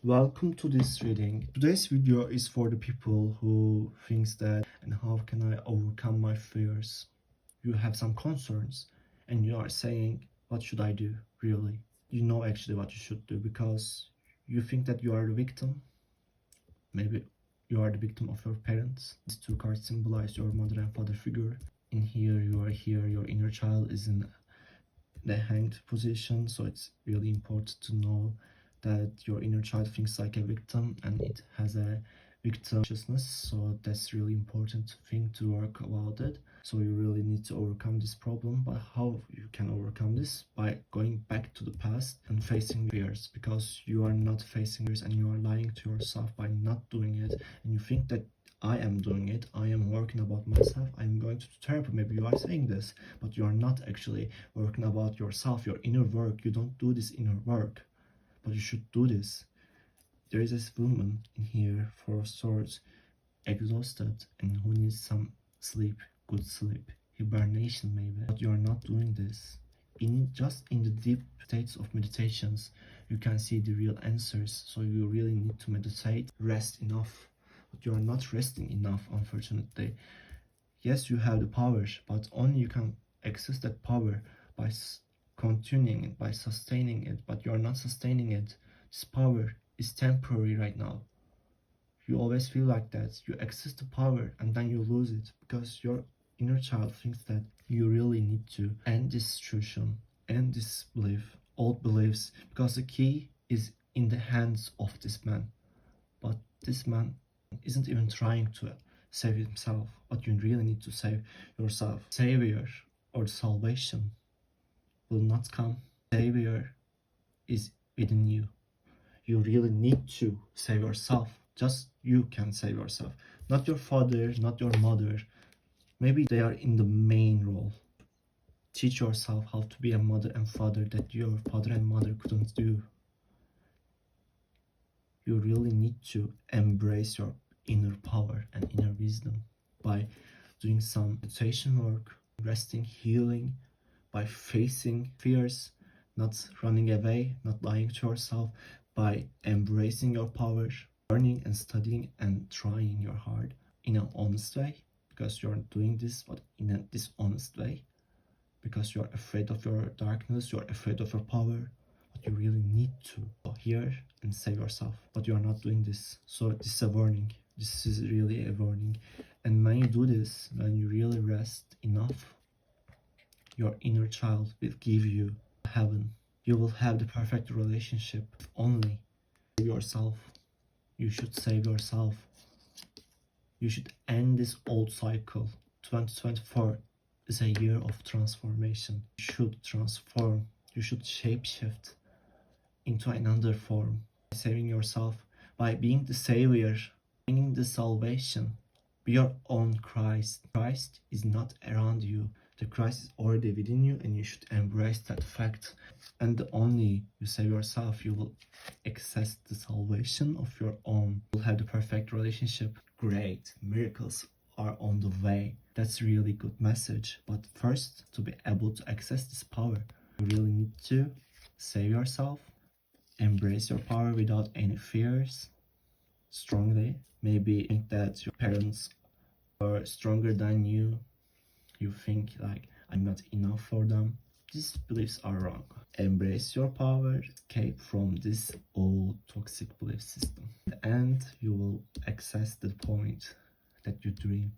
Welcome to this reading. Today's video is for the people who thinks that and how can I overcome my fears. You have some concerns and you are saying, what should I do really? You know actually what you should do because you think that you are the victim. Maybe you are the victim of your parents. These two cards symbolize your mother and father figure. In here you are here, your inner child is in the hanged position, so it's really important to know that your inner child thinks like a victim and it has a victim consciousness, so that's really important thing to work about it. So you really need to overcome this problem. But how you can overcome this? By going back to the past and facing fears, because you are not facing fears and you are lying to yourself by not doing it, and you think that I am doing it, I am working about myself, I'm going to therapy. Maybe you are saying this, but you are not actually working about yourself, your inner work. You don't do this inner work, but you should do this. There is this woman in here, Four of Swords, exhausted and who needs some sleep, good sleep, hibernation maybe, but you are not doing this. Just in the deep states of meditations, you can see the real answers. So you really need to meditate, rest enough, but you are not resting enough, unfortunately. Yes, you have the power, but only you can access that power by continuing it, by sustaining it, but you are not sustaining it. This power is temporary right now. You always feel like that. You access the power and then you lose it because your inner child thinks that you really need to end this situation, end this belief, old beliefs, because the key is in the hands of this man. But this man isn't even trying to save himself, but you really need to save yourself. Savior or salvation will not come. Savior is within you. You really need to save yourself. Just you can save yourself. Not your father, not your mother. Maybe they are in the main role. Teach yourself how to be a mother and father that your father and mother couldn't do. You really need to embrace your inner power and inner wisdom by doing some meditation work, resting, healing, by facing fears, not running away, not lying to yourself, by embracing your power, learning and studying and trying your hard in an honest way, because you're doing this but in a dishonest way, because you're afraid of your darkness, you're afraid of your power, but you really need to go here and save yourself, but you are not doing this. So this is a warning. This is really a warning. And when you do this, when you really rest enough, your inner child will give you heaven. You will have the perfect relationship. If only save yourself. You should save yourself. You should end this old cycle. 2024 is a year of transformation. You should transform. You should shapeshift into another form. By saving yourself, by being the savior, bringing the salvation. Be your own Christ. Christ is not around you. The Christ is already within you, and you should embrace that fact. And only you save yourself, you will access the salvation of your own. You'll have the perfect relationship. Great miracles are on the way. That's really good message. But first, to be able to access this power, you really need to save yourself, embrace your power without any fears, strongly. Maybe think that your parents are stronger than you. You think like, I'm not enough for them. These beliefs are wrong. Embrace your power, escape from this old toxic belief system. And you will access the point that you dream.